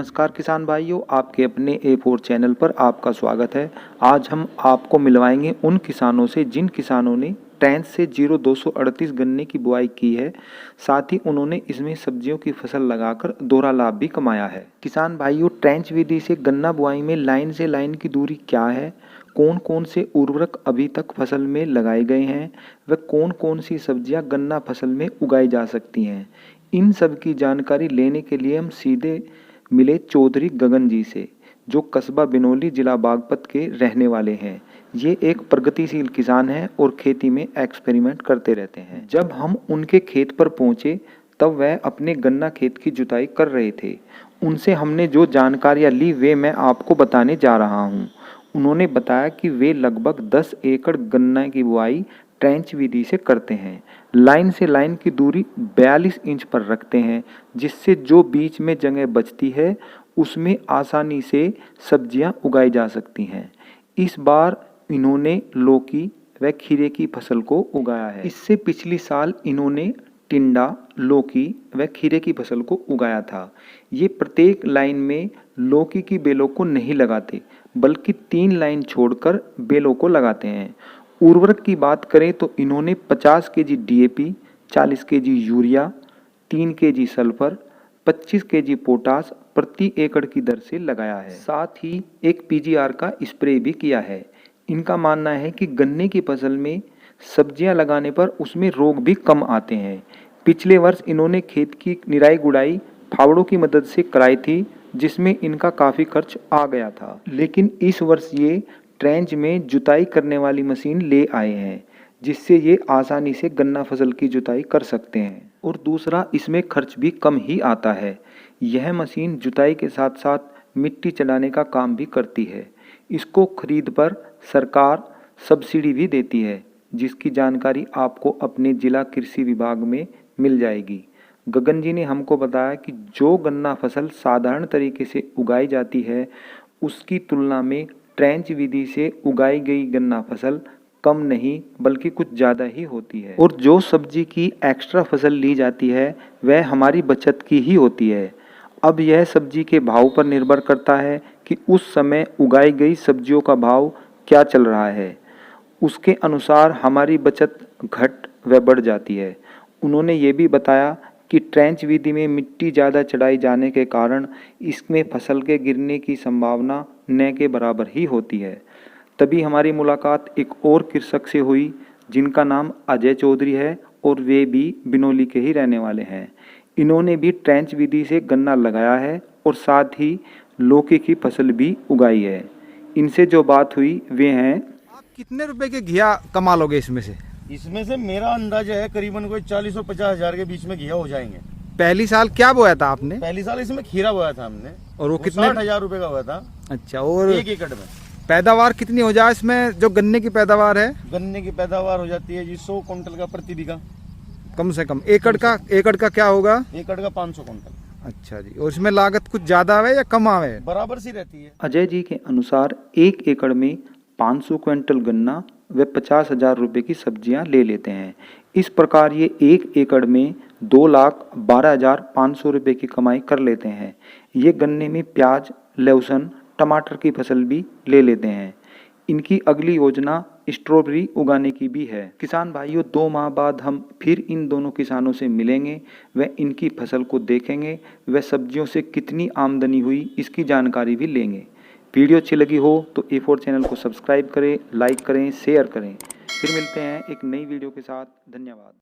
नमस्कार किसान भाइयों, आपके अपने A4 चैनल पर आपका स्वागत है। आज हम आपको मिलवाएंगे उन किसानों से जिन किसानों ने ट्रेंच से 0238 गन्ने की बुआई की है। साथ ही उन्होंने इसमें सब्जियों की फसल लगाकर दोहरा लाभ भी कमाया है। किसान भाइयों, ट्रेंच विधि से गन्ना बुआई में लाइन से लाइन की दूरी क्या है, कौन कौन से उर्वरक अभी तक फसल में लगाए गए हैं व कौन कौन सी सब्जियां गन्ना फसल में उगाई जा सकती हैं, इन सब की जानकारी लेने के लिए हम सीधे मिले चौधरी गगन जी से, जो कस्बा बिनौली जिला बागपत के रहने वाले हैं। ये एक प्रगतिशील किसान हैं और खेती में एक्सपेरिमेंट करते रहते हैं। जब हम उनके खेत पर पहुंचे तब वह अपने गन्ना खेत की जुताई कर रहे थे। उनसे हमने जो जानकारियां ली वे मैं आपको बताने जा रहा हूं। उन्होंने बताया कि वे लगभग 10 एकड़ गन्ना की बुआई ट्रेंच विधि से करते हैं। लाइन से लाइन की दूरी 42 इंच पर रखते हैं, जिससे जो बीच में जगह बचती है उसमें आसानी से सब्जियां उगाई जा सकती हैं। इस बार इन्होंने लौकी व खीरे की फसल को उगाया है। इससे पिछली साल इन्होंने टिंडा, लौकी व खीरे की फसल को उगाया था। ये प्रत्येक लाइन में लौकी की बेलों को नहीं लगाते, बल्कि 3 लाइन छोड़कर बेलों को लगाते हैं। उर्वरक की बात करें तो इन्होंने 50 KG DAP, 40 KG urea, 3 KG sulphur, 25 KG potash प्रति एकड़ की दर से लगाया है। साथ ही एक PGR का स्प्रे भी किया है। इनका मानना है कि गन्ने की फसल में सब्जियां लगाने पर उसमें रोग भी कम आते हैं। पिछले वर्ष इन्होंने खेत की निराई गुड़ाई फावड़ों की मदद से कराई थी, जिसमें इनका काफ़ी खर्च आ गया था। लेकिन इस वर्ष ये ट्रेंच में जुताई करने वाली मशीन ले आए हैं, जिससे ये आसानी से गन्ना फसल की जुताई कर सकते हैं। और दूसरा, इसमें खर्च भी कम ही आता है। यह मशीन जुताई के साथ साथ मिट्टी चढ़ाने का काम भी करती है। इसको खरीद पर सरकार सब्सिडी भी देती है, जिसकी जानकारी आपको अपने जिला कृषि विभाग में मिल जाएगी। गगन जी ने हमको बताया कि जो गन्ना फसल साधारण तरीके से उगाई जाती है, उसकी तुलना में ट्रेंच विधि से उगाई गई गन्ना फसल कम नहीं बल्कि कुछ ज़्यादा ही होती है। और जो सब्जी की एक्स्ट्रा फसल ली जाती है वह हमारी बचत की ही होती है। अब यह सब्जी के भाव पर निर्भर करता है कि उस समय उगाई गई सब्जियों का भाव क्या चल रहा है, उसके अनुसार हमारी बचत घट व बढ़ जाती है। उन्होंने ये भी बताया कि ट्रेंच विधि में मिट्टी ज़्यादा चढ़ाई जाने के कारण इसमें फसल के गिरने की संभावना न के बराबर ही होती है। तभी हमारी मुलाकात एक और कृषक से हुई, जिनका नाम अजय चौधरी है और वे भी बिनौली के ही रहने वाले हैं। इन्होंने भी ट्रेंच विधि से गन्ना लगाया है और साथ ही लौकी की फसल भी उगाई है। इनसे जो बात हुई वे हैं, आप कितने रुपए के घिया कमा लोगे इसमें से? इसमें से मेरा अंदाजा है करीबन कोई 40 और 50 हजार के बीच में घिया हो जाएंगे। पहली साल क्या बोया था आपने? पहली साल इसमें खीरा बोया था हमने, और वो कितने? 60,000 रुपए का हुआ था। अच्छा, और 1 एकड़ में पैदावार कितनी हो जाए इसमें? जो गन्ने की पैदावार है, गन्ने की पैदावार हो जाती है जी 100 कुंटल का प्रति बीघा। कम से कम एकड़ का क्या होगा? एकड़ का 500 कुंटल। अच्छा जी। और इसमें लागत कुछ ज्यादा आवे या कम आवे? बराबर सी रहती है। अजय जी के अनुसार 1 एकड़ में 500 क्विंटल गन्ना व 50,000 रुपये की सब्जियां ले लेते हैं। इस प्रकार ये 1 एकड़ में 2,12,500 रुपये की कमाई कर लेते हैं। ये गन्ने में प्याज, लहसुन, टमाटर की फसल भी ले लेते हैं। इनकी अगली योजना स्ट्रॉबेरी उगाने की भी है। किसान भाइयों, 2 माह बाद हम फिर इन दोनों किसानों से मिलेंगे व इनकी फसल को देखेंगे व सब्जियों से कितनी आमदनी हुई इसकी जानकारी भी लेंगे। वीडियो अच्छी लगी हो तो A4 चैनल को सब्सक्राइब करें, लाइक करें, शेयर करें। फिर मिलते हैं एक नई वीडियो के साथ। धन्यवाद।